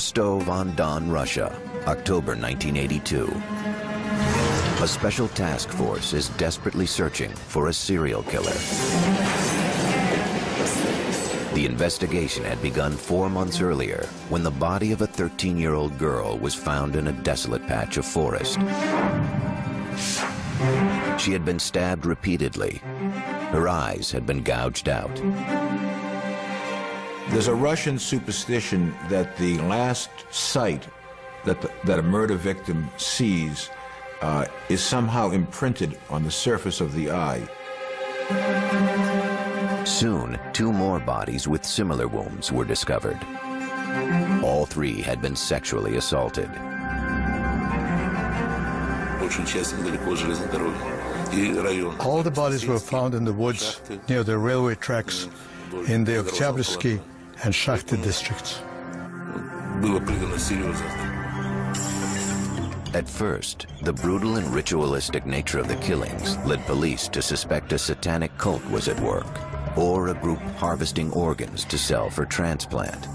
Rostov-on-Don, Russia, October 1982. A special task force is desperately searching for a serial killer. The investigation had begun 4 months earlier when the body of a 13-year-old girl was found in a desolate patch of forest. She had been stabbed repeatedly. Her eyes had been gouged out. There's a Russian superstition that the last sight that a murder victim sees is somehow imprinted on the surface of the eye. Soon, 2 more bodies with similar wounds were discovered. All 3 had been sexually assaulted. All the bodies were found in the woods near the railway tracks in the Oktябрьsky and Shakhty districts. At first, the brutal and ritualistic nature of the killings led police to suspect a satanic cult was at work, or a group harvesting organs to sell for transplant.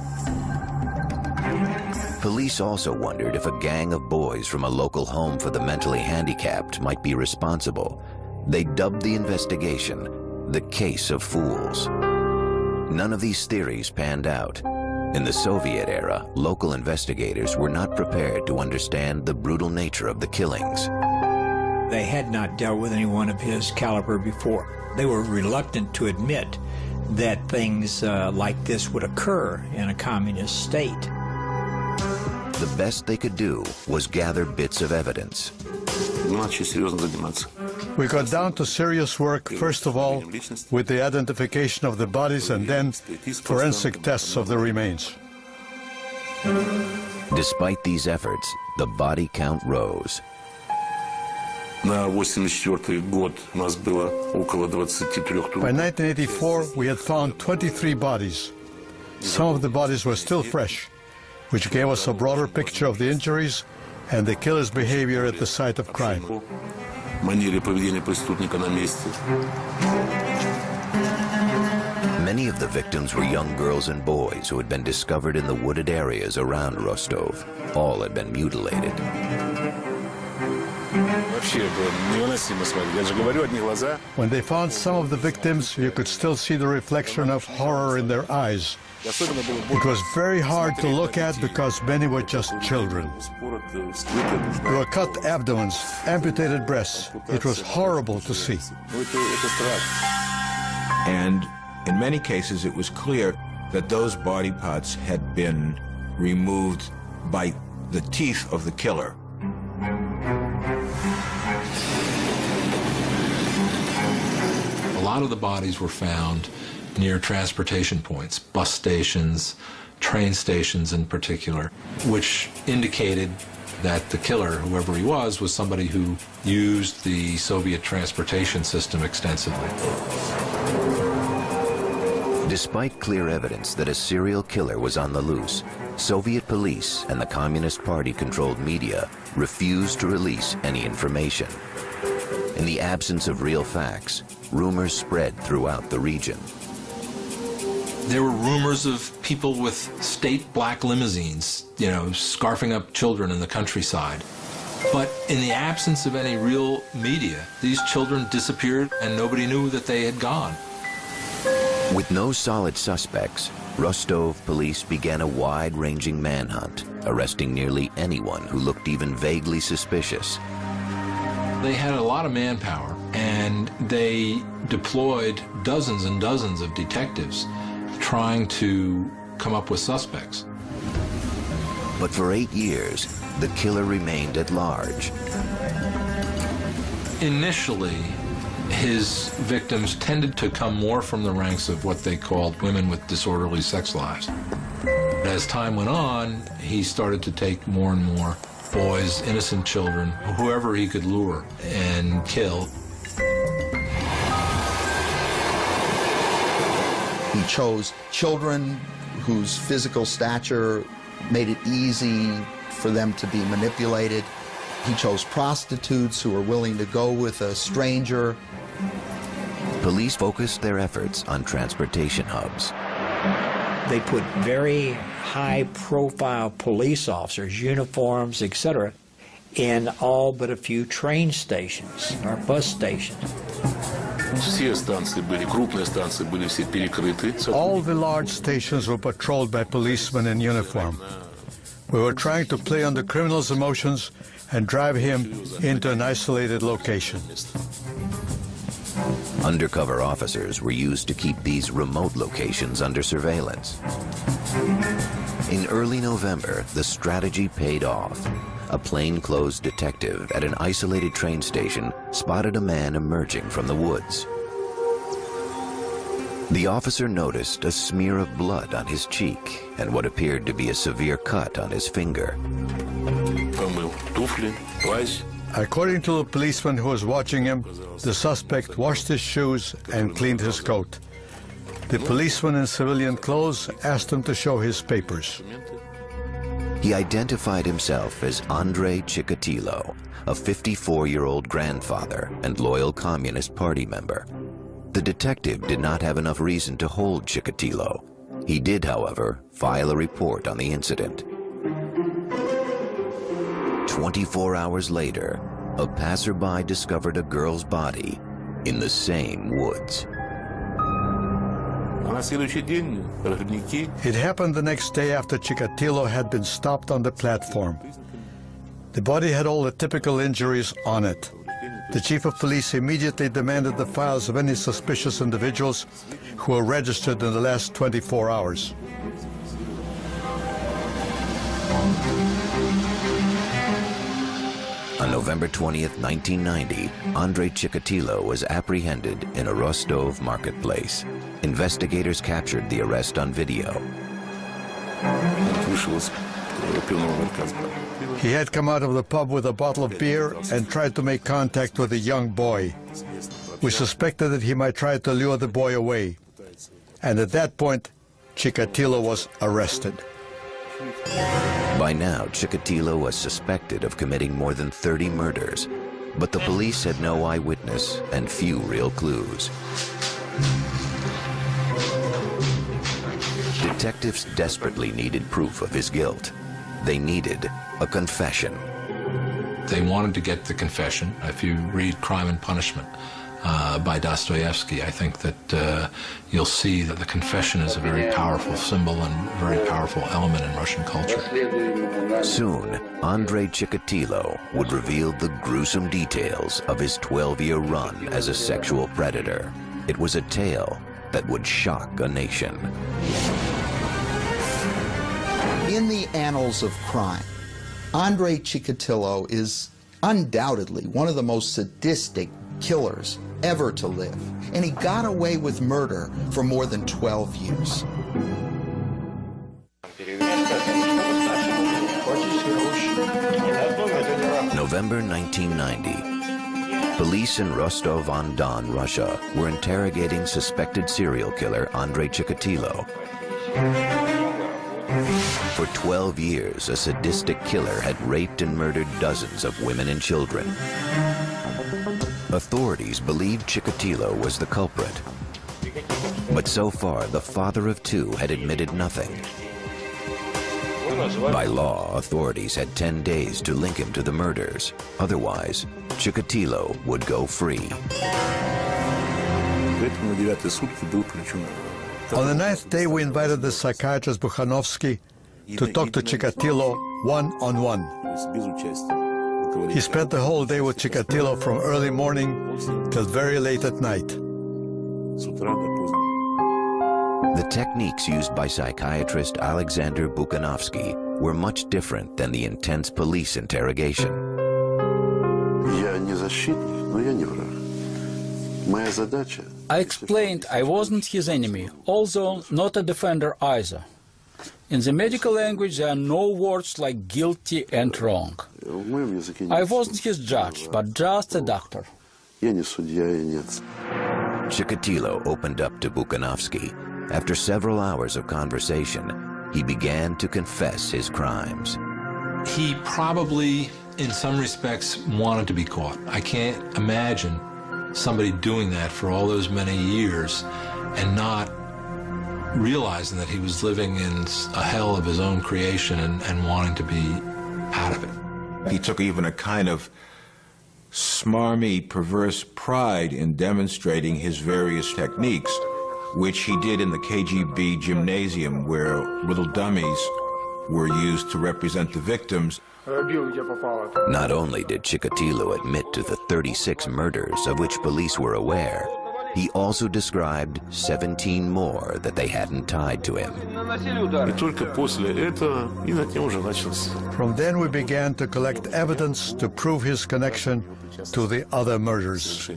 Police also wondered if a gang of boys from a local home for the mentally handicapped might be responsible. They dubbed the investigation the Case of Fools. None of these theories panned out. In the Soviet era, local investigators were not prepared to understand the brutal nature of the killings. They had not dealt with anyone of his caliber before. They were reluctant to admit that things like this would occur in a communist state. The best they could do was gather bits of evidence. We got down to serious work, first of all, with the identification of the bodies and then forensic tests of the remains. Despite these efforts, the body count rose. By 1984, we had found 23 bodies. Some of the bodies were still fresh, which gave us a broader picture of the injuries and the killer's behavior at the site of crime. Many of the victims were young girls and boys who had been discovered in the wooded areas around Rostov. All had been mutilated. When they found some of the victims, you could still see the reflection of horror in their eyes. It was very hard to look at because many were just children. There were cut abdomens, amputated breasts. It was horrible to see. And in many cases, it was clear that those body parts had been removed by the teeth of the killer. A lot of the bodies were found near transportation points, bus stations, train stations in particular, which indicated that the killer, whoever he was somebody who used the Soviet transportation system extensively. Despite clear evidence that a serial killer was on the loose, Soviet police and the Communist Party-controlled media refused to release any information. In the absence of real facts, rumors spread throughout the region. There were rumors of people with state black limousines, scarfing up children in the countryside. But in the absence of any real media, these children disappeared and nobody knew that they had gone. With no solid suspects, Rostov police began a wide-ranging manhunt, arresting nearly anyone who looked even vaguely suspicious. They had a lot of manpower, and they deployed dozens and dozens of detectives trying to come up with suspects. But for 8 years, the killer remained at large. Initially, his victims tended to come more from the ranks of what they called women with disorderly sex lives. As time went on, he started to take more and more boys, innocent children, whoever he could lure and kill. He chose children whose physical stature made it easy for them to be manipulated. He chose prostitutes who were willing to go with a stranger. Police focused their efforts on transportation hubs. They put very high-profile police officers, uniforms, etc., in all but a few train stations or bus stations. All the large stations were patrolled by policemen in uniform. We were trying to play on the criminal's emotions and drive him into an isolated location. Undercover officers were used to keep these remote locations under surveillance. In early November, the strategy paid off. A plainclothes detective at an isolated train station spotted a man emerging from the woods. The officer noticed a smear of blood on his cheek and what appeared to be a severe cut on his finger. According to the policeman who was watching him, the suspect washed his shoes and cleaned his coat. The policeman in civilian clothes asked him to show his papers. He identified himself as Andrei Chikatilo, a 54-year-old grandfather and loyal Communist Party member. The detective did not have enough reason to hold Chikatilo. He did, however, file a report on the incident. 24 hours later, a passerby discovered a girl's body in the same woods. It happened the next day after Chikatilo had been stopped on the platform. The body had all the typical injuries on it. The chief of police immediately demanded the files of any suspicious individuals who were registered in the last 24 hours. On November 20th, 1990, Andrei Chikatilo was apprehended in a Rostov marketplace. Investigators captured the arrest on video. He had come out of the pub with a bottle of beer and tried to make contact with a young boy. We suspected that he might try to lure the boy away. And at that point, Chikatilo was arrested. By now, Chikatilo was suspected of committing more than 30 murders, but the police had no eyewitness and few real clues. Detectives desperately needed proof of his guilt. They needed a confession. They wanted to get the confession. If you read Crime and Punishment by Dostoevsky, I think that you'll see that the confession is a very powerful symbol and very powerful element in Russian culture. Soon, Andrei Chikatilo would reveal the gruesome details of his 12-year run as a sexual predator. It was a tale that would shock a nation. In the annals of crime, Andrei Chikatilo is undoubtedly one of the most sadistic killers ever to live, and he got away with murder for more than 12 years. November 1990. Police in Rostov-on-Don, Russia, were interrogating suspected serial killer Andrei Chikatilo. For 12 years, a sadistic killer had raped and murdered dozens of women and children. Authorities believed Chikatilo was the culprit. But so far, the father of two had admitted nothing. By law, authorities had 10 days to link him to the murders. Otherwise, Chikatilo would go free. On the 9th day, we invited the psychiatrist Bukhanovsky to talk to Chikatilo one-on-one. He spent the whole day with Chikatilo from early morning till very late at night. The techniques used by psychiatrist Alexander Bukhanovsky were much different than the intense police interrogation. I explained I wasn't his enemy, although not a defender either. In the medical language, there are no words like guilty and wrong. I wasn't his judge, but just a doctor. Chikatilo opened up to Bukhanovsky. After several hours of conversation, he began to confess his crimes. He probably, in some respects, wanted to be caught. I can't imagine somebody doing that for all those many years and not realizing that he was living in a hell of his own creation and wanting to be out of it. He took even a kind of smarmy, perverse pride in demonstrating his various techniques, which he did in the KGB gymnasium, where little dummies were used to represent the victims. Not only did Chikatilo admit to the 36 murders of which police were aware, he also described 17 more that they hadn't tied to him. From then we began to collect evidence to prove his connection to the other murders.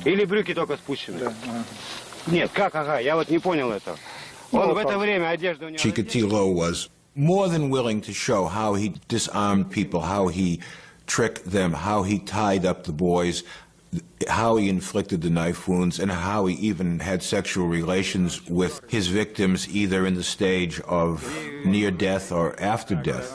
Или брюки только спущены? Нет, как, ага, я вот не понял этого. Он в это время одежда у него... Chikatilo was more than willing to show how he disarmed people, how he tricked them, how he tied up the boys, how he inflicted the knife wounds, and how he even had sexual relations with his victims, either in the stage of near death or after death.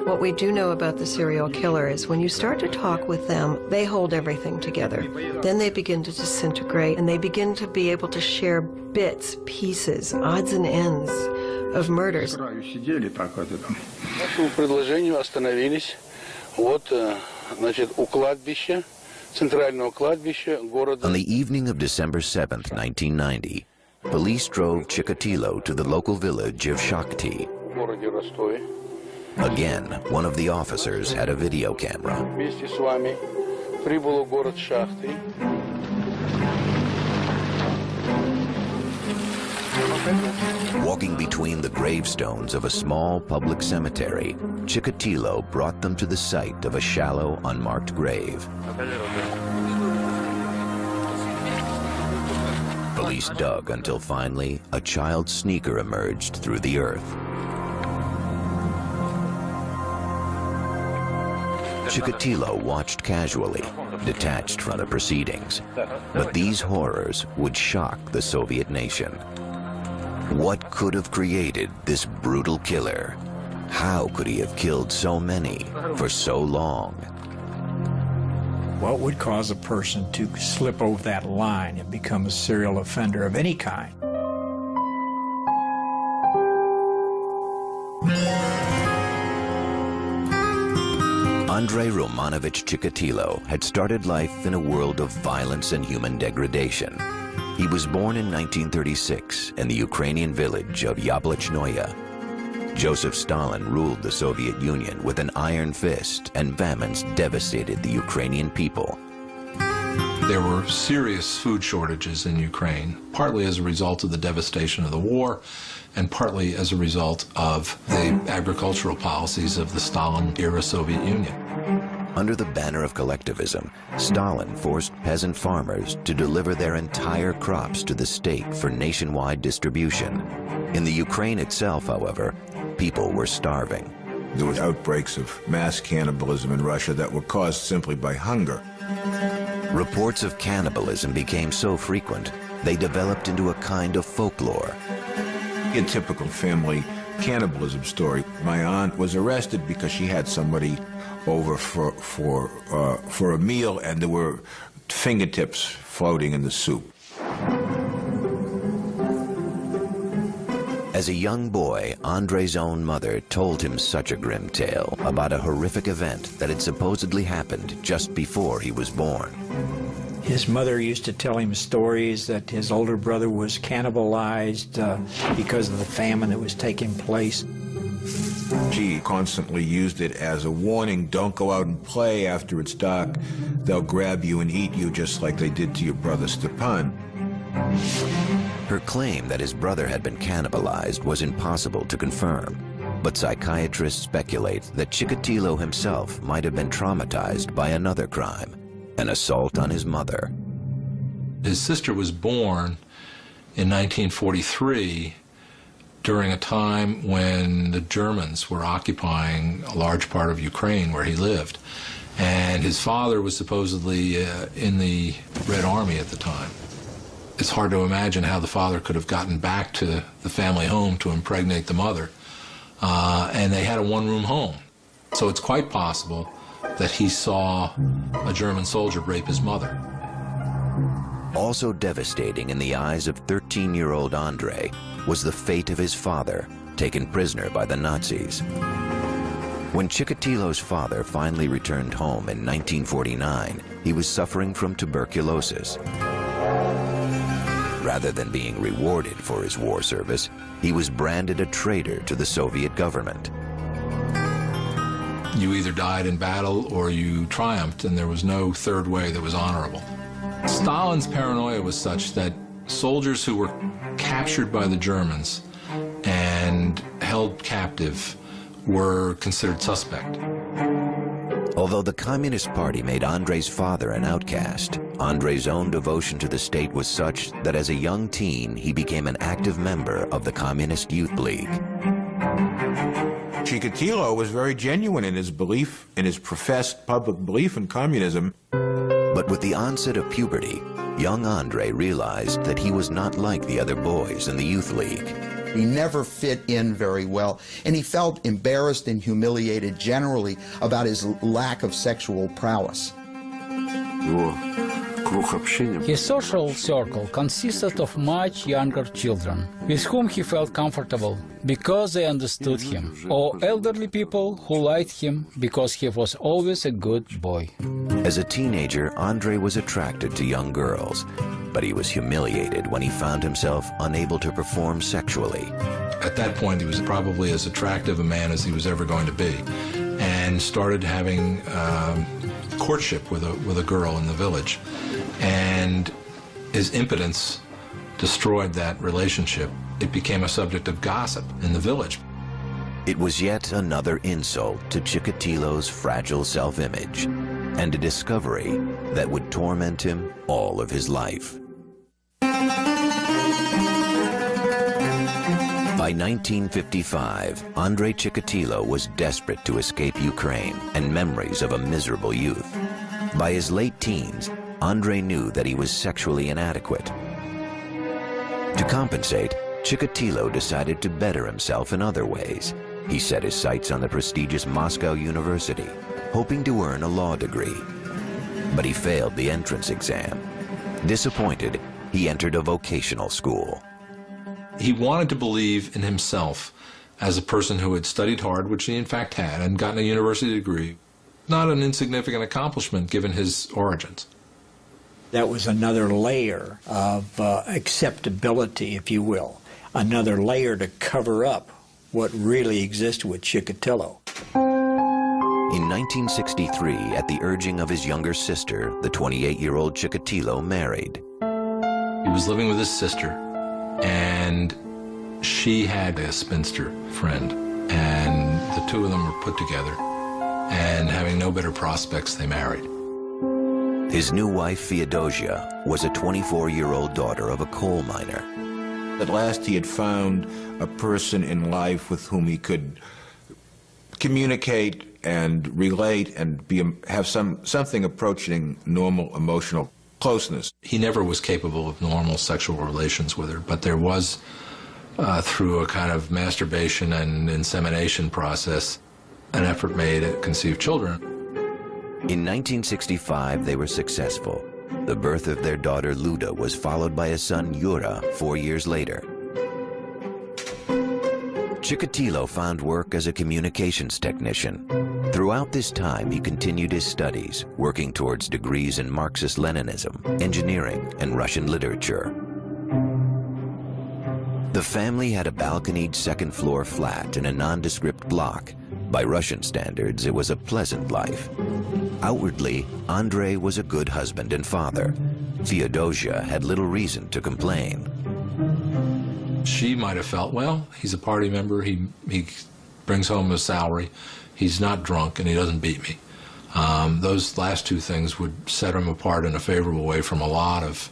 What we do know about the serial killer is when you start to talk with them, they hold everything together. Then they begin to disintegrate, and they begin to be able to share bits, pieces, odds and ends of murders. On the evening of December 7th, 1990, police drove Chikatilo to the local village of Shakti. Again, one of the officers had a video camera. Walking between the gravestones of a small public cemetery, Chikatilo brought them to the site of a shallow, unmarked grave. Police dug until finally a child's sneaker emerged through the earth. Chikatilo watched casually, detached from the proceedings. But these horrors would shock the Soviet nation. What could have created this brutal killer? How could he have killed so many for so long? What would cause a person to slip over that line and become a serial offender of any kind? Andrei Romanovich Chikatilo had started life in a world of violence and human degradation. He was born in 1936 in the Ukrainian village of Yablachnoye. Joseph Stalin ruled the Soviet Union with an iron fist, and famines devastated the Ukrainian people. There were serious food shortages in Ukraine, partly as a result of the devastation of the war, and partly as a result of the agricultural policies of the Stalin-era Soviet Union. Under the banner of collectivism, Stalin forced peasant farmers to deliver their entire crops to the state for nationwide distribution. In the Ukraine itself, however, people were starving. There were outbreaks of mass cannibalism in Russia that were caused simply by hunger. Reports of cannibalism became so frequent, they developed into a kind of folklore. A typical family cannibalism story. My aunt was arrested because she had somebody over for a meal, and there were fingertips floating in the soup. As a young boy, Andrei's own mother told him such a grim tale about a horrific event that had supposedly happened just before he was born. His mother used to tell him stories that his older brother was cannibalized because of the famine that was taking place. She constantly used it as a warning: don't go out and play after it's dark. They'll grab you and eat you just like they did to your brother Stepan. Her claim that his brother had been cannibalized was impossible to confirm, but psychiatrists speculate that Chikatilo himself might have been traumatized by another crime, an assault on his mother. His sister was born in 1943 during a time when the Germans were occupying a large part of Ukraine where he lived. And his father was supposedly in the Red Army at the time. It's hard to imagine how the father could have gotten back to the family home to impregnate the mother. And they had a one-room home. So it's quite possible that he saw a German soldier rape his mother. Also devastating in the eyes of 13-year-old Andrei was the fate of his father, taken prisoner by the Nazis. When Chikatilo's father finally returned home in 1949, he was suffering from tuberculosis. Rather than being rewarded for his war service, he was branded a traitor to the Soviet government. You either died in battle or you triumphed, and there was no third way that was honorable. Stalin's paranoia was such that soldiers who were captured by the Germans and held captive were considered suspect. Although the Communist Party made Andrei's father an outcast, Andrei's own devotion to the state was such that as a young teen, he became an active member of the Communist Youth League. Chikatilo was very genuine in his belief, in his professed public belief in communism. But with the onset of puberty, young Andrei realized that he was not like the other boys in the Youth League. He never fit in very well, and he felt embarrassed and humiliated generally about his lack of sexual prowess. His social circle consisted of much younger children, with whom he felt comfortable because they understood him, or elderly people who liked him because he was always a good boy. As a teenager, Andrei was attracted to young girls, but he was humiliated when he found himself unable to perform sexually. At that point, he was probably as attractive a man as he was ever going to be, and started having courtship with a girl in the village. And his impotence destroyed that relationship. It became a subject of gossip in the village. It was yet another insult to Chikatilo's fragile self-image, and a discovery that would torment him all of his life. By 1955, Andrei Chikatilo was desperate to escape Ukraine and memories of a miserable youth. By his late teens, Andrei knew that he was sexually inadequate. To compensate, Chikatilo decided to better himself in other ways. He set his sights on the prestigious Moscow University, hoping to earn a law degree. But he failed the entrance exam. Disappointed, he entered a vocational school. He wanted to believe in himself as a person who had studied hard, which he in fact had, and gotten a university degree. Not an insignificant accomplishment given his origins. That was another layer of acceptability, if you will, another layer to cover up what really existed with Chikatilo. In 1963, at the urging of his younger sister, the 28-year-old Chikatilo married. He was living with his sister, and she had a spinster friend, and the two of them were put together, and having no better prospects, they married. His new wife, Feodosia, was a 24-year-old daughter of a coal miner. At last he had found a person in life with whom he could communicate and relate and have something approaching normal emotional closeness. He never was capable of normal sexual relations with her, but there was, through a kind of masturbation and insemination process, an effort made to conceive children. In 1965, they were successful. The birth of their daughter, Luda, was followed by a son, Yura, 4 years later. Chikatilo found work as a communications technician. Throughout this time, he continued his studies, working towards degrees in Marxist-Leninism, engineering, and Russian literature. The family had a balconied second-floor flat in a nondescript block. By Russian standards, it was a pleasant life. Outwardly, Andrei was a good husband and father. Feodosia had little reason to complain. She might have felt, well, he's a party member, he brings home his salary, he's not drunk, and he doesn't beat me. Those last two things would set him apart in a favorable way from a lot of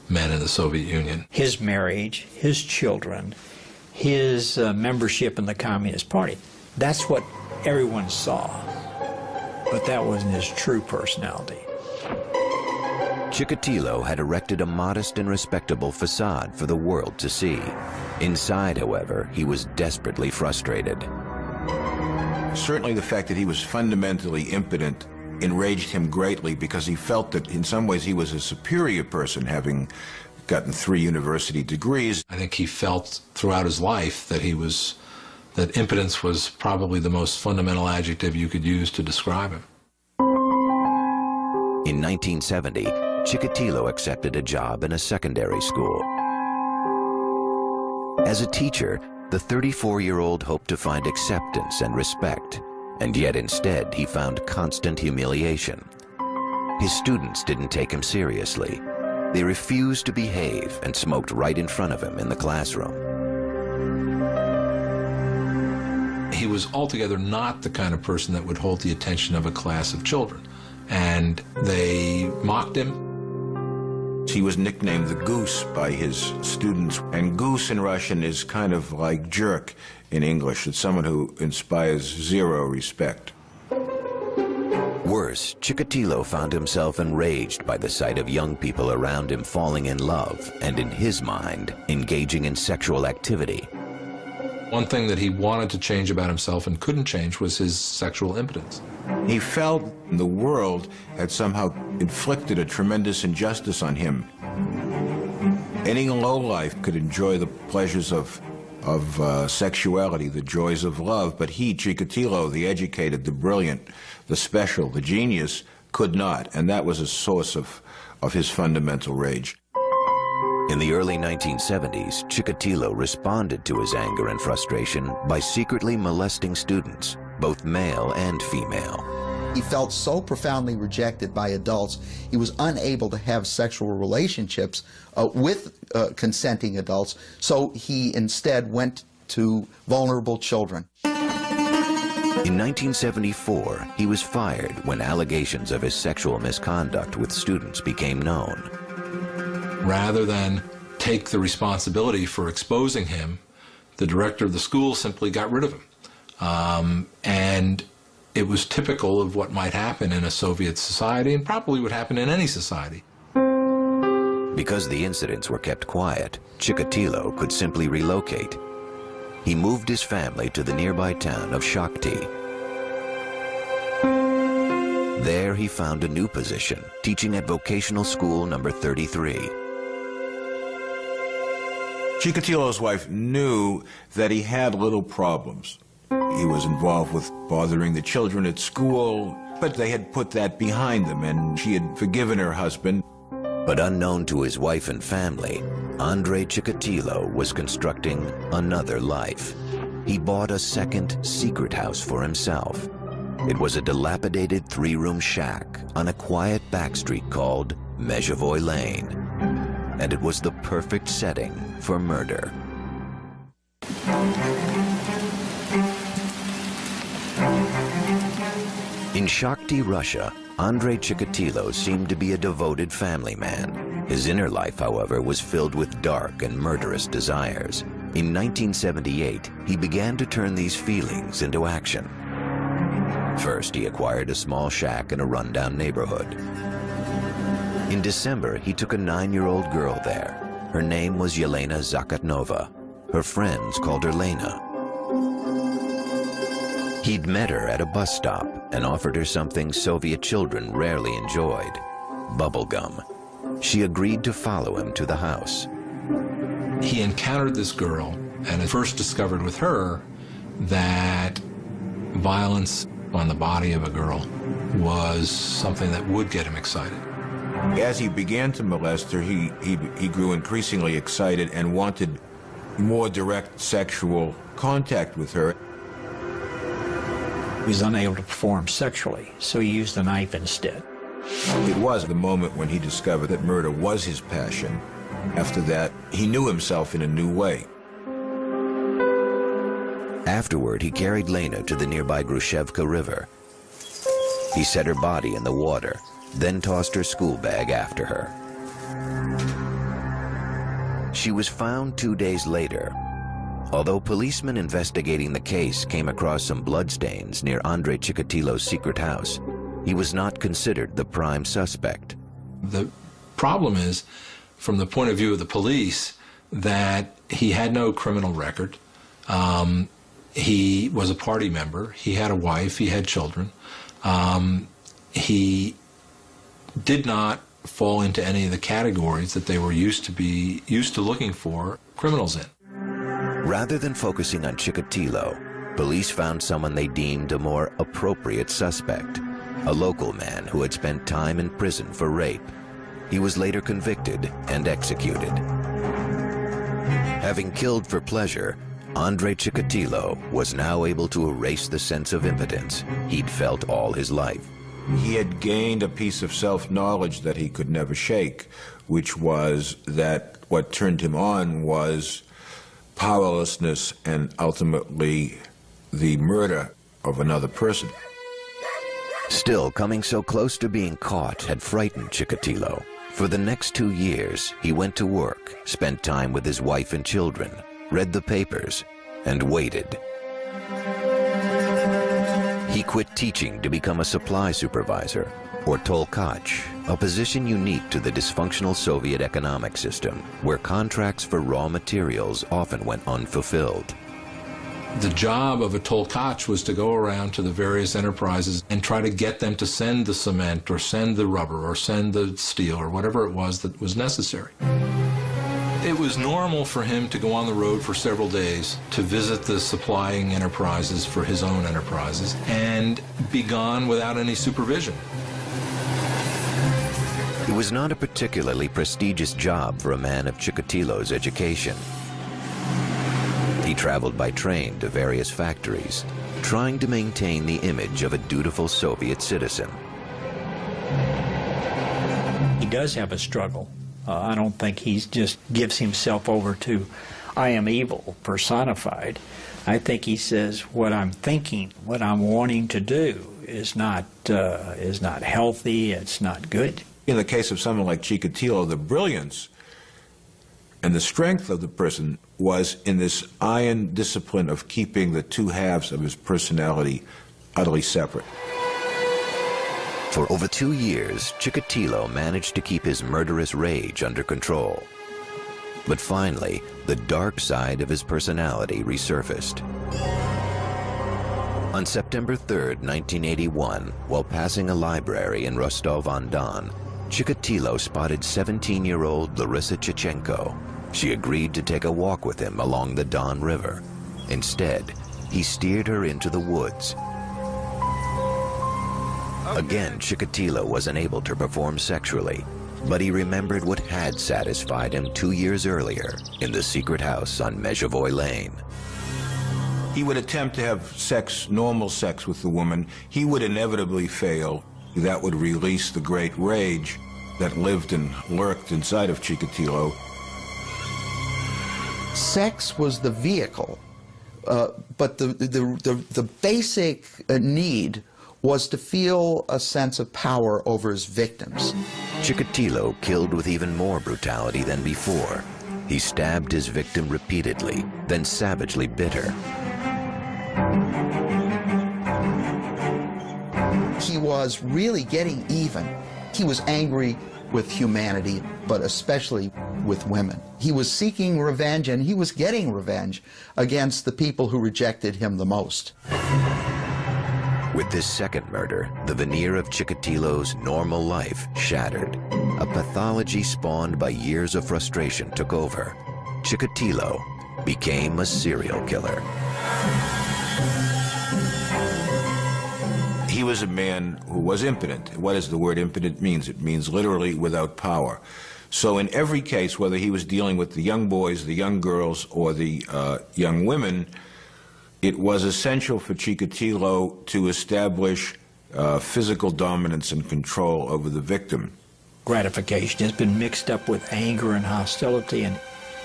men in the Soviet Union. His marriage, his children, his membership in the Communist Party, that's what everyone saw. But that wasn't his true personality. Chikatilo had erected a modest and respectable facade for the world to see. Inside, however, he was desperately frustrated. Certainly the fact that he was fundamentally impotent enraged him greatly because he felt that in some ways he was a superior person, having gotten 3 university degrees. I think he felt throughout his life that that impotence was probably the most fundamental adjective you could use to describe him. In 1970, Chikatilo accepted a job in a secondary school. As a teacher, the 34-year-old hoped to find acceptance and respect, and yet instead he found constant humiliation. His students didn't take him seriously. They refused to behave and smoked right in front of him in the classroom. He was altogether not the kind of person that would hold the attention of a class of children, and they mocked him. He was nicknamed the Goose by his students, and goose in Russian is kind of like jerk in English. It's someone who inspires zero respect. Worse, Chikatilo found himself enraged by the sight of young people around him falling in love and, in his mind, engaging in sexual activity. One thing that he wanted to change about himself and couldn't change was his sexual impotence. He felt the world had somehow inflicted a tremendous injustice on him. Any lowlife could enjoy the pleasures of sexuality, the joys of love, but he, Chikatilo, the educated, the brilliant, the special, the genius, could not, and that was a source of his fundamental rage. In the early 1970s, Chikatilo responded to his anger and frustration by secretly molesting students, both male and female. He felt so profoundly rejected by adults, he was unable to have sexual relationships with consenting adults, so he instead went to vulnerable children. In 1974, he was fired when allegations of his sexual misconduct with students became known. Rather than take the responsibility for exposing him, the director of the school simply got rid of him. And it was typical of what might happen in a Soviet society and probably would happen in any society. Because the incidents were kept quiet, Chikatilo could simply relocate. He moved his family to the nearby town of Shakti. There he found a new position, teaching at vocational school number 33. Chikatilo's wife knew that he had little problems. He was involved with bothering the children at school, but they had put that behind them, and she had forgiven her husband. But unknown to his wife and family, Andrei Chikatilo was constructing another life. He bought a second secret house for himself. It was a dilapidated 3-room shack on a quiet backstreet called Mezhevoy Lane. And it was the perfect setting for murder. In Shakti, Russia, Andrei Chikatilo seemed to be a devoted family man. His inner life, however, was filled with dark and murderous desires. In 1978, he began to turn these feelings into action. First, he acquired a small shack in a rundown neighborhood. In December, he took a 9-year-old girl there. Her name was Yelena Zakatnova. Her friends called her Lena. He'd met her at a bus stop and offered her something Soviet children rarely enjoyed, bubblegum. She agreed to follow him to the house. He encountered this girl and first discovered with her that violence on the body of a girl was something that would get him excited. As he began to molest her, he grew increasingly excited and wanted more direct sexual contact with her. He was unable to perform sexually, so he used a knife instead. It was the moment when he discovered that murder was his passion. After that, he knew himself in a new way. Afterward, he carried Lena to the nearby Grushevka River. He set her body in the water, then tossed her school bag after her. She was found 2 days later. Although policemen investigating the case came across some bloodstains near Andrei Chikatilo's secret house, he was not considered the prime suspect. The problem is, from the point of view of the police, that he had no criminal record. He was a party member. He had a wife. He had children. he did not fall into any of the categories that they were used to looking for criminals in. Rather than focusing on Chikatilo, police found someone they deemed a more appropriate suspect, a local man who had spent time in prison for rape. He was later convicted and executed. Having killed for pleasure, Andrei Chikatilo was now able to erase the sense of impotence he'd felt all his life. He had gained a piece of self-knowledge that he could never shake, which was that what turned him on was powerlessness and ultimately the murder of another person. Still, coming so close to being caught had frightened Chikatilo. For the next 2 years, he went to work, spent time with his wife and children, read the papers, and waited. He quit teaching to become a supply supervisor, or tolkach, a position unique to the dysfunctional Soviet economic system, where contracts for raw materials often went unfulfilled. The job of a tolkach was to go around to the various enterprises and try to get them to send the cement or send the rubber or send the steel or whatever it was that was necessary. It was normal for him to go on the road for several days to visit the supplying enterprises for his own enterprises and be gone without any supervision. It was not a particularly prestigious job for a man of Chikatilo's education. He traveled by train to various factories, trying to maintain the image of a dutiful Soviet citizen. He does have a struggle. I don't think he just gives himself over to, I am evil personified. I think he says, what I'm thinking, what I'm wanting to do is not healthy, it's not good. In the case of someone like Chikatilo, the brilliance and the strength of the person was in this iron discipline of keeping the two halves of his personality utterly separate. For over 2 years, Chikatilo managed to keep his murderous rage under control. But finally, the dark side of his personality resurfaced. On September 3rd, 1981, while passing a library in Rostov-on-Don, Chikatilo spotted 17-year-old Larissa Chichenko. She agreed to take a walk with him along the Don River. Instead, he steered her into the woods. Again, Chikatilo was unable to perform sexually, but he remembered what had satisfied him 2 years earlier in the secret house on Mezhevoy Lane. He would attempt to have sex, normal sex with the woman. He would inevitably fail. That would release the great rage that lived and lurked inside of Chikatilo. Sex was the vehicle, but the basic need was to feel a sense of power over his victims. Chikatilo killed with even more brutality than before. He stabbed his victim repeatedly, then savagely bit her. He was really getting even. He was angry with humanity, but especially with women. He was seeking revenge, and he was getting revenge against the people who rejected him the most. With this second murder, the veneer of Chikatilo's normal life shattered. A pathology spawned by years of frustration took over. Chikatilo became a serial killer. He was a man who was impotent. What does the word impotent mean? It means literally without power. So in every case, whether he was dealing with the young boys, the young girls, or the young women, it was essential for Chikatilo to establish physical dominance and control over the victim. Gratification has been mixed up with anger and hostility, and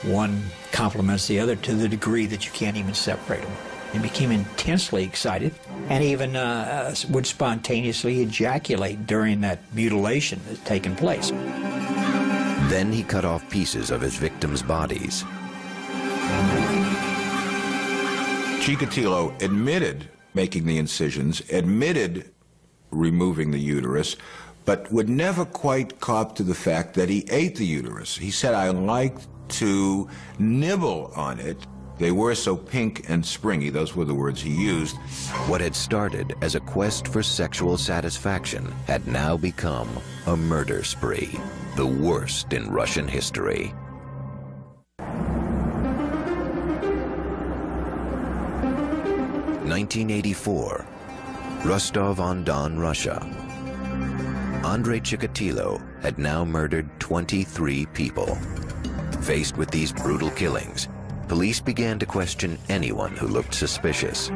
one complements the other to the degree that you can't even separate them. He became intensely excited and even would spontaneously ejaculate during that mutilation that had taken place. Then he cut off pieces of his victims' bodies. Chikatilo admitted making the incisions, admitted removing the uterus, but would never quite cop to the fact that he ate the uterus. He said, I liked to nibble on it. They were so pink and springy, those were the words he used. What had started as a quest for sexual satisfaction had now become a murder spree, the worst in Russian history. 1984, Rostov-on-Don, Russia. Andrei Chikatilo had now murdered 23 people. Faced with these brutal killings, police began to question anyone who looked suspicious.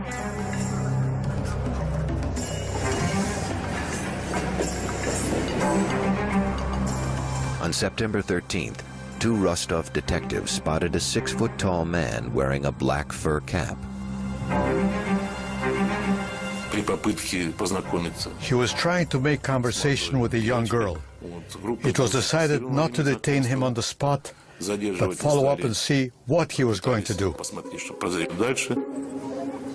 On September 13th, two Rostov detectives spotted a 6-foot-tall man wearing a black fur cap. He was trying to make conversation with a young girl. It was decided not to detain him on the spot, but follow up and see what he was going to do.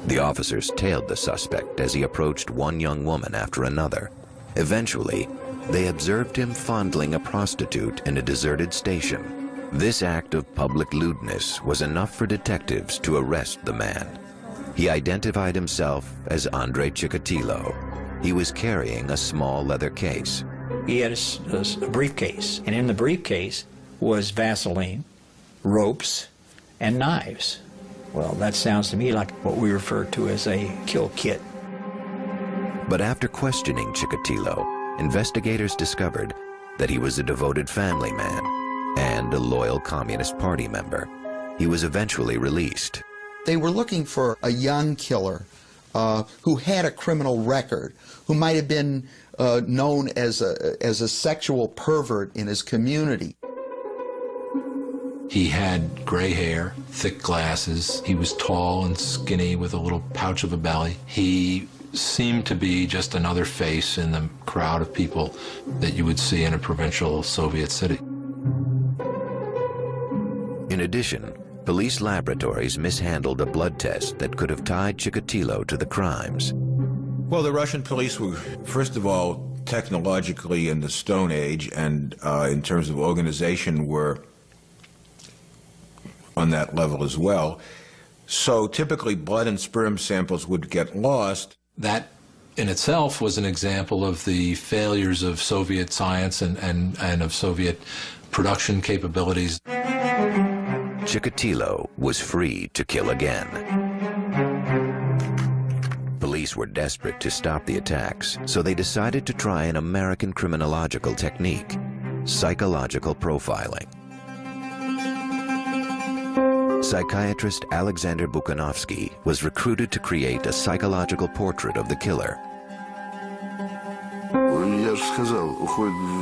The officers tailed the suspect as he approached one young woman after another. Eventually, they observed him fondling a prostitute in a deserted station. This act of public lewdness was enough for detectives to arrest the man. He identified himself as Andrei Chikatilo. He was carrying a small leather case. He had a briefcase, and in the briefcase was Vaseline, ropes, and knives. Well, that sounds to me like what we refer to as a kill kit. But after questioning Chikatilo, investigators discovered that he was a devoted family man and a loyal Communist Party member. He was eventually released. They were looking for a young killer who had a criminal record, who might have been known as a sexual pervert in his community. He had gray hair, thick glasses. He was tall and skinny with a little pouch of a belly. He seemed to be just another face in the crowd of people that you would see in a provincial Soviet city. In addition, police laboratories mishandled a blood test that could have tied Chikatilo to the crimes. Well, the Russian police were, first of all, technologically in the Stone Age, and in terms of organization were on that level as well. So typically blood and sperm samples would get lost. That in itself was an example of the failures of Soviet science and of Soviet production capabilities. Chikatilo was free to kill again. Police were desperate to stop the attacks, so they decided to try an American criminological technique, psychological profiling. Psychiatrist Alexander Bukhanovsky was recruited to create a psychological portrait of the killer.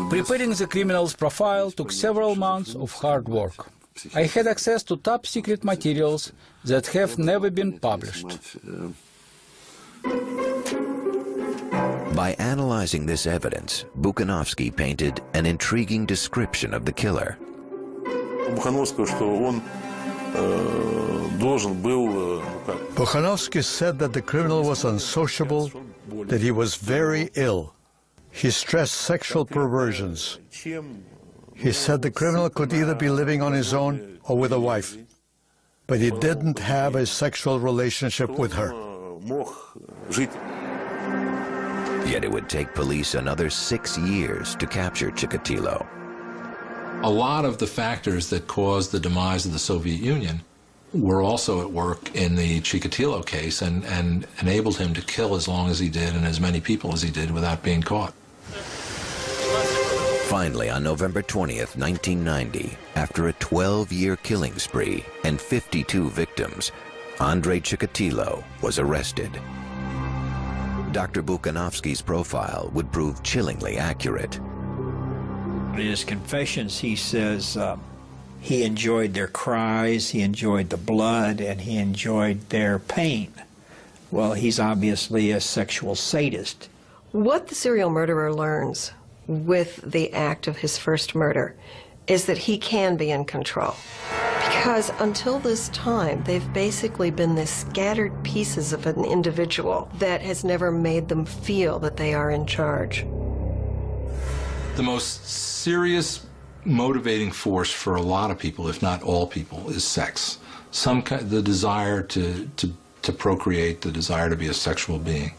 Preparing the criminal's profile took several months of hard work. I had access to top secret materials that have never been published. By analyzing this evidence, Bukhanovsky painted an intriguing description of the killer. Bukhanovsky said that the criminal was unsociable, that he was very ill. He stressed sexual perversions. He said the criminal could either be living on his own or with a wife, but he didn't have a sexual relationship with her. Yet it would take police another 6 years to capture Chikatilo. A lot of the factors that caused the demise of the Soviet Union were also at work in the Chikatilo case and enabled him to kill as long as he did and as many people as he did without being caught. Finally, on November 20th, 1990, after a 12-year killing spree and 52 victims, Andrei Chikatilo was arrested. Dr. Bukhanovsky's profile would prove chillingly accurate. In his confessions, he says he enjoyed their cries, he enjoyed the blood, and he enjoyed their pain. Well, he's obviously a sexual sadist. What the serial murderer learns with the act of his first murder is that he can be in control. Because until this time, they've basically been the scattered pieces of an individual that has never made them feel that they are in charge. The most serious motivating force for a lot of people, if not all people, is sex. The desire to procreate, the desire to be a sexual being.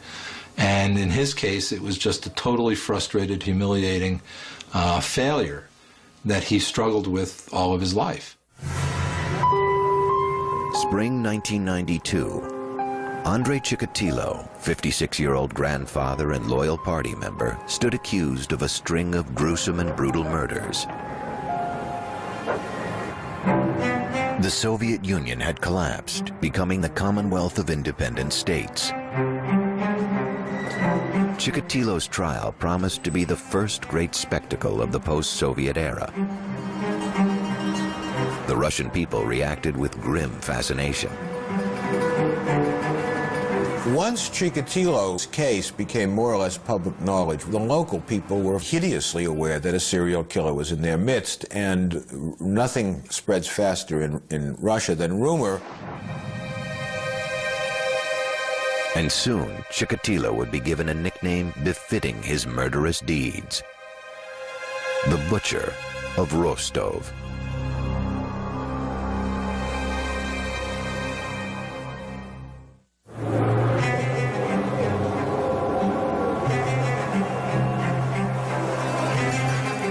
And in his case, it was just a totally frustrated, humiliating failure that he struggled with all of his life. Spring 1992. Andrei Chikatilo, 56-year-old grandfather and loyal party member, stood accused of a string of gruesome and brutal murders. The Soviet Union had collapsed, becoming the Commonwealth of Independent States. Chikatilo's trial promised to be the first great spectacle of the post-Soviet era. The Russian people reacted with grim fascination. Once Chikatilo's case became more or less public knowledge, the local people were hideously aware that a serial killer was in their midst, and nothing spreads faster in Russia than rumor. And soon, Chikatilo would be given a nickname befitting his murderous deeds: the Butcher of Rostov.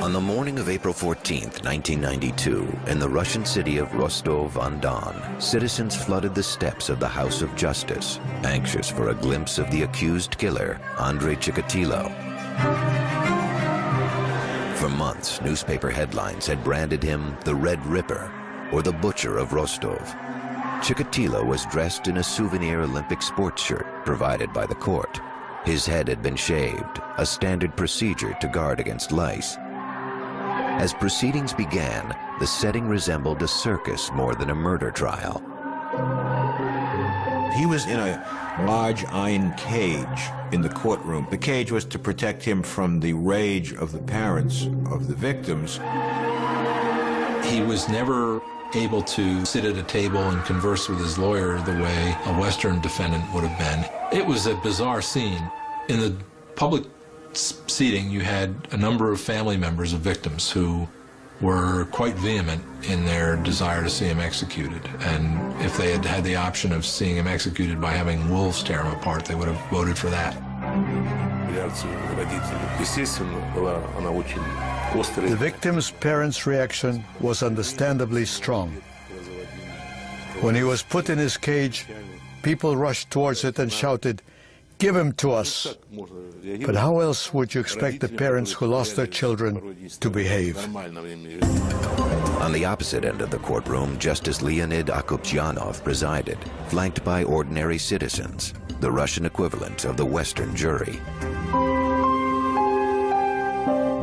On the morning of April 14th, 1992, in the Russian city of Rostov-on-Don, citizens flooded the steps of the House of Justice, anxious for a glimpse of the accused killer, Andrei Chikatilo. For months, newspaper headlines had branded him the Red Ripper, or the Butcher of Rostov. Chikatilo was dressed in a souvenir Olympic sports shirt provided by the court. His head had been shaved, a standard procedure to guard against lice. As proceedings began, the setting resembled a circus more than a murder trial. He was in a large iron cage in the courtroom. The cage was to protect him from the rage of the parents of the victims. He was never able to sit at a table and converse with his lawyer the way a Western defendant would have been. It was a bizarre scene. In the public seating, you had a number of family members of victims who were quite vehement in their desire to see him executed. And if they had had the option of seeing him executed by having wolves tear him apart, they would have voted for that. The victim's parents' reaction was understandably strong. When he was put in his cage, people rushed towards it and shouted, "Give him to us." But how else would you expect the parents who lost their children to behave? On the opposite end of the courtroom, Justice Leonid Akopyanov presided, flanked by ordinary citizens, the Russian equivalent of the Western jury.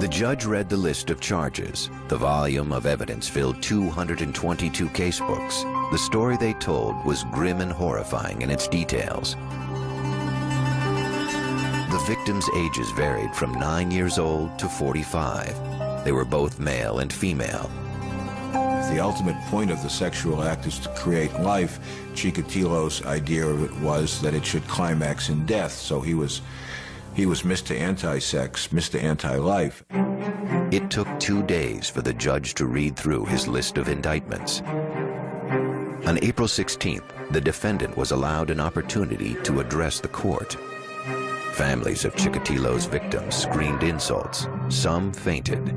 The judge read the list of charges. The volume of evidence filled 222 casebooks. The story they told was grim and horrifying in its details. The victims' ages varied from 9 years old to 45. They were both male and female. The ultimate point of the sexual act is to create life. Chikatilo's idea of it was that it should climax in death, so he was Mr. Anti-Sex, Mr. Anti-Life. It took 2 days for the judge to read through his list of indictments. On April 16th, the defendant was allowed an opportunity to address the court. Families of Chikatilo's victims screamed insults. Some fainted.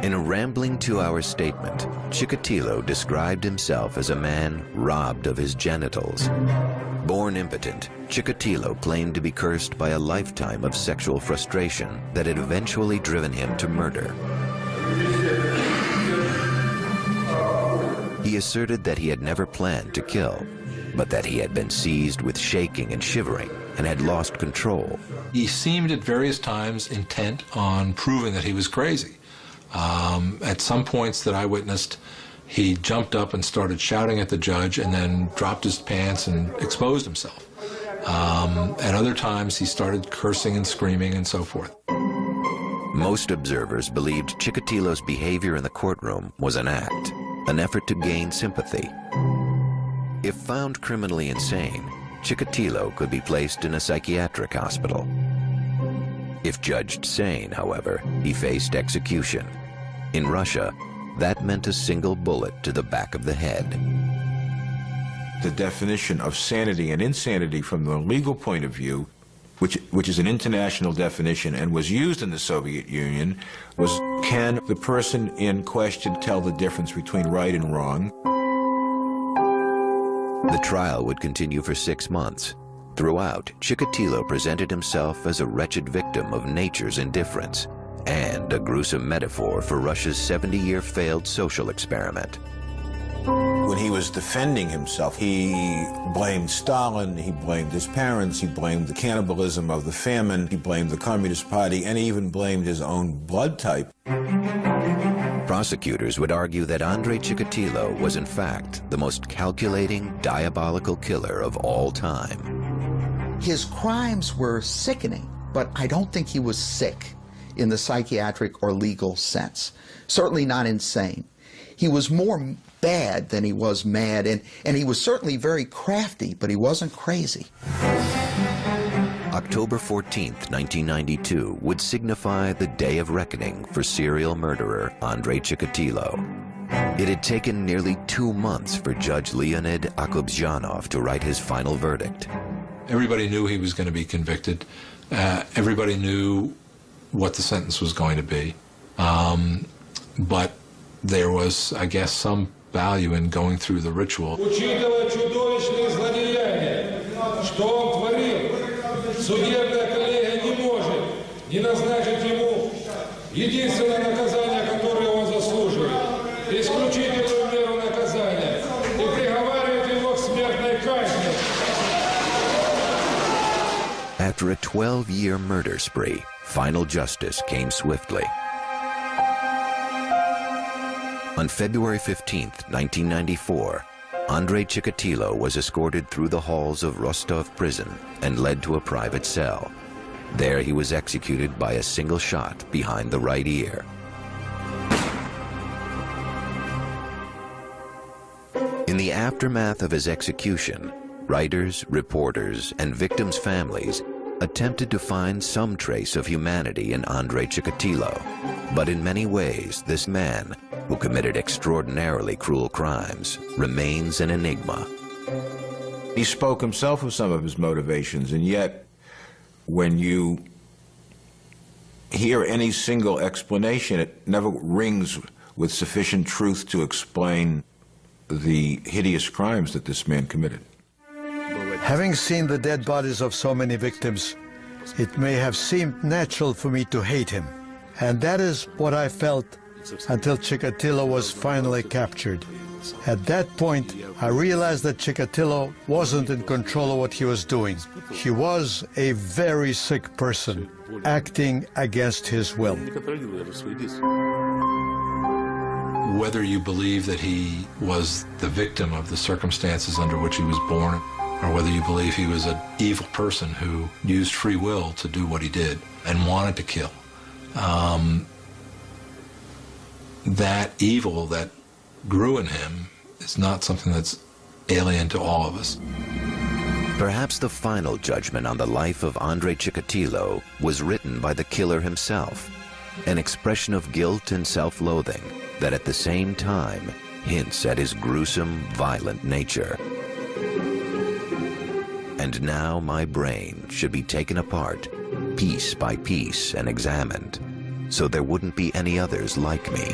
In a rambling 2-hour statement, Chikatilo described himself as a man robbed of his genitals. Born impotent, Chikatilo claimed to be cursed by a lifetime of sexual frustration that had eventually driven him to murder. He asserted that he had never planned to kill, but that he had been seized with shaking and shivering and had lost control. He seemed at various times intent on proving that he was crazy. At some points that I witnessed, he jumped up and started shouting at the judge and then dropped his pants and exposed himself. At other times, he started cursing and screaming and so forth. Most observers believed Chikatilo's behavior in the courtroom was an act, an effort to gain sympathy. If found criminally insane, Chikatilo could be placed in a psychiatric hospital. If judged sane, however, he faced execution. In Russia, that meant a single bullet to the back of the head. The definition of sanity and insanity from the legal point of view, which is an international definition and was used in the Soviet Union, was can the person in question tell the difference between right and wrong? The trial would continue for 6 months. Throughout, Chikatilo presented himself as a wretched victim of nature's indifference and a gruesome metaphor for Russia's 70-year failed social experiment. When he was defending himself, he blamed Stalin, he blamed his parents, he blamed the cannibalism of the famine, he blamed the Communist Party, and he even blamed his own blood type. Prosecutors would argue that Andrei Chikatilo was in fact the most calculating, diabolical killer of all time. His crimes were sickening, but I don't think he was sick in the psychiatric or legal sense. Certainly not insane. He was more bad than he was mad, and he was certainly very crafty, but he wasn't crazy. October 14th, 1992 would signify the day of reckoning for serial murderer Andrei Chikatilo. It had taken nearly 2 months for Judge Leonid Akobzhanov to write his final verdict. Everybody knew he was going to be convicted. Everybody knew what the sentence was going to be. But there was, I guess, some value in going through the ritual. After a 12-year murder spree, final justice came swiftly. On February 15th, 1994, Andrei Chikatilo was escorted through the halls of Rostov prison and led to a private cell. There he was executed by a single shot behind the right ear. In the aftermath of his execution, writers, reporters, and victims' families attempted to find some trace of humanity in Andrei Chikatilo. But in many ways, this man, who committed extraordinarily cruel crimes, remains an enigma. He spoke himself of some of his motivations, and yet, when you hear any single explanation, it never rings with sufficient truth to explain the hideous crimes that this man committed. Having seen the dead bodies of so many victims, it may have seemed natural for me to hate him. And that is what I felt until Chikatilo was finally captured. At that point, I realized that Chikatilo wasn't in control of what he was doing. He was a very sick person, acting against his will. Whether you believe that he was the victim of the circumstances under which he was born, or whether you believe he was an evil person who used free will to do what he did and wanted to kill, that evil that grew in him is not something that's alien to all of us. Perhaps the final judgment on the life of Andrei Chikatilo was written by the killer himself, an expression of guilt and self-loathing that at the same time hints at his gruesome, violent nature. And now my brain should be taken apart, piece by piece, and examined, so there wouldn't be any others like me.